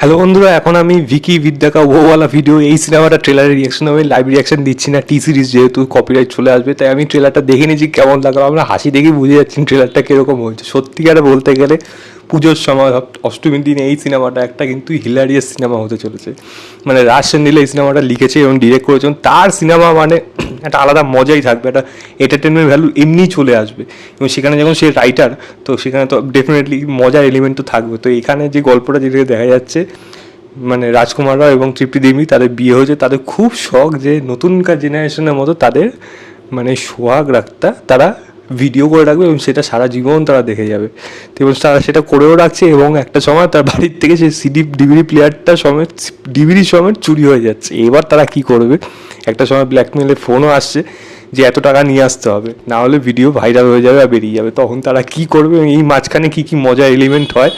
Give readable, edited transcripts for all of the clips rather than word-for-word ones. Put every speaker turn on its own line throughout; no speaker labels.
Hello বন্ধুরা, এখন আমি ভিকি বিদ্যা কা ওওয়ালা ভিডিও এই সিনেমাটা ট্রেলারের রিয়াকশন, আমি লাইভ রিয়াকশন দিচ্ছি না। টি সিরিজ যেহেতু কপিরাইট চলে আসবে, তাই আমি ট্রেলারটা দেখে নিয়েছি কেমন লাগলো। আমরা হাসি দেখেই বুঝে যাচ্ছি ট্রেলারটা কীরকম হয়েছে। সত্যিকারে বলতে গেলে পুজোর সময় অষ্টমীর দিনে এই সিনেমাটা একটা কিন্তু হিলারিয়াস সিনেমা হতে চলেছে। মানে রাজ সেন্দিল এই সিনেমাটা লিখেছে এবং ডিরেক্ট করেছেন। তার সিনেমা মানে একটা আলাদা মজাই থাকবে, একটা এন্টারটেনমেন্ট ভ্যালু এমনিই চলে আসবে। এবং সেখানে যখন সে রাইটার, তো সেখানে তো ডেফিনেটলি মজার এলিমেন্ট তো থাকবে। তো এখানে যে গল্পটা যেটাকে দেখা যাচ্ছে, মানে রাজকুমার রাও এবং তৃপ্তি দেবী তাদের বিয়ে হয়েছে, তাদের খুব শখ যে নতুনকার জেনারেশনের মতো তাদের মানে সোহাগ রাখতা তারা ভিডিও করে রাখবে এবং সেটা সারা জীবন তারা দেখে যাবে। তো এবং তারা সেটা করেও রাখছে এবং একটা সময় তার বাড়ির থেকে সেই ডিভিডি প্লেয়ারটা সমেত ডিভিডি সমেত চুরি হয়ে যাচ্ছে। এবার তারা কি করবে? একটা সময় ব্ল্যাকমেলের ফোনও আসছে যে এত টাকা নিয়ে আসতে হবে, না হলে ভিডিও ভাইরাল হয়ে যাবে আর বেরিয়ে যাবে। তখন তারা কি করবে, এই মাঝখানে কী কী মজার এলিমেন্ট হয়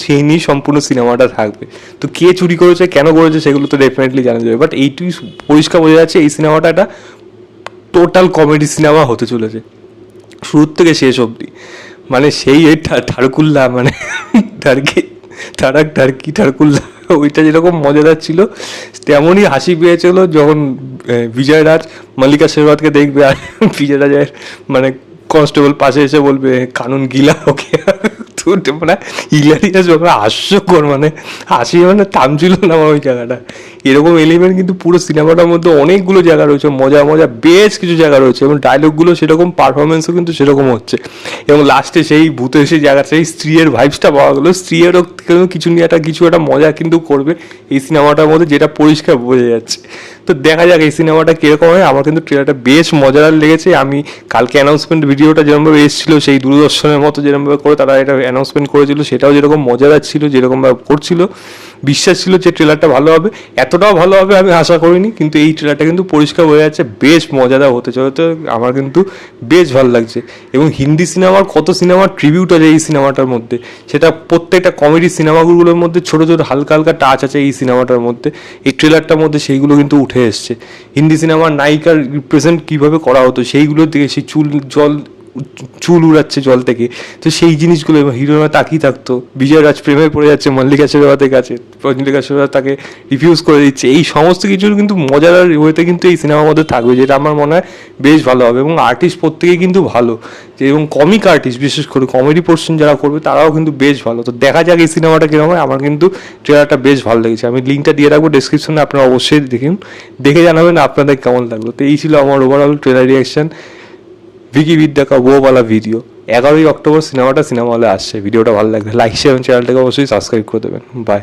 সেই নিয়ে সম্পূর্ণ সিনেমাটা থাকবে। তো কে চুরি করেছে, কেন করেছে, সেগুলো তো ডেফিনেটলি জানা যাবে। বাট এইটুই পরিষ্কার বোঝা যাচ্ছে এই সিনেমাটা একটা টোটাল কমেডি সিনেমা হতে চলেছে শুরুর থেকে শেষ অবধি। মানে সেই ঠারকুল্লা মানে ঠারকুল্লা ওইটা যেরকম মজাদার ছিল, তেমনই হাসি পেয়েছিল যখন বিজয় রাজ মল্লিকা শেরওয়াতকে দেখবে আর বিজয় রাজের মানে কনস্টেবল পাশে এসে বলবে কানুন গিলা ওকে। তো মানে হিলারিয়াস ব্যাপার, হাস্যকর, মানে হাসি মানে থামছিল না আমার ওই জায়গাটা। এরকম এলিমেন্ট কিন্তু পুরো সিনেমাটার মধ্যে অনেকগুলো জায়গা রয়েছে, মজা মজা বেশ কিছু জায়গা রয়েছে এবং ডায়লগগুলো সেরকম, পারফরমেন্সও কিন্তু সেরকম হচ্ছে। এবং লাস্টে সেই ভূতের সেই জায়গা, সেই স্ত্রীর ভাইবসটা পাওয়া গেলো। স্ত্রীরও কিছু নিয়ে কিছু একটা মজা কিন্তু করবে এই সিনেমাটার মধ্যে, যেটা পরিষ্কার বোঝা যাচ্ছে। তো দেখা যাক এই সিনেমাটা কীরকম হয়। আমার কিন্তু ট্রেলারটা বেশ মজাদার লেগেছে। আমি কালকে অ্যানাউন্সমেন্ট ভিডিওটা যেরকমভাবে এসেছিলো, সেই দূরদর্শনের মতো যেরকমভাবে করে তারা এটা অ্যানাউন্সমেন্ট করেছিল, সেটাও যেরকম মজাদার ছিল, যেরকমভাবে করছিল, বিশ্বাস ছিল যে ট্রেলারটা ভালো হবে। এতটাও ভালো হবে আমি আশা করিনি, কিন্তু এই ট্রেলারটা কিন্তু পরিষ্কার হয়ে যাচ্ছে বেশ মজাদার হতে চলেছে। আমার কিন্তু বেশ ভালো লাগছে। এবং হিন্দি সিনেমার কত সিনেমার ট্রিবিউট আছে এই সিনেমাটার মধ্যে, সেটা প্রত্যেকটা কমেডি সিনেমাগুলোর মধ্যে ছোটো ছোটো হালকা হালকা টাচ আছে এই সিনেমাটার মধ্যে। এই ট্রেলারটার মধ্যে সেইগুলো কিন্তু উঠে এসছে। হিন্দি সিনেমার নায়িকার রিপ্রেজেন্ট কীভাবে করা হতো সেইগুলোর দিকে, সেই চুল উড়াচ্ছে জল থেকে, তো সেই জিনিসগুলো হিরোরা তাকিয়ে থাকতো। বিজয় রাজ প্রেমে পড়ে যাচ্ছে মল্লিকা শেরওয়াতের কাছে, মল্লিকা শেরওয়াত তাকে রিফিউজ করে দিচ্ছে। এই সমস্ত কিছুর কিন্তু মজাদার ওয়েতে কিন্তু এই সিনেমার মধ্যে থাকবে, যেটা আমার মনে হয় বেশ ভালো হবে। এবং আর্টিস্ট প্রত্যেকেই কিন্তু ভালো, যে এবং কমিক আর্টিস্ট বিশেষ করে কমেডি পোর্শন যারা করবে তারাও কিন্তু বেশ ভালো। তো দেখা যাক এই সিনেমাটা কীরকম হয়। আমার কিন্তু ট্রেলারটা বেশ ভালো লেগেছে। আমি লিঙ্কটা দিয়ে রাখবো ডেসক্রিপশনে, আপনারা অবশ্যই দেখুন, দেখে জানাবেন আপনাদের কেমন লাগলো। তো এই ছিল আমার ওভারঅল ট্রেলার রিয়াকশন ভিকি বিদ্যা কা ওওয়ালা ভিডিও। 11ই অক্টোবর সিনেমাটা সিনেমা হলে আসছে। ভিডিওটা ভালো লাগলে লাইক শেয়ার এবং চ্যানেলটাকে অবশ্যই সাবস্ক্রাইব করে দেবেন। বাই।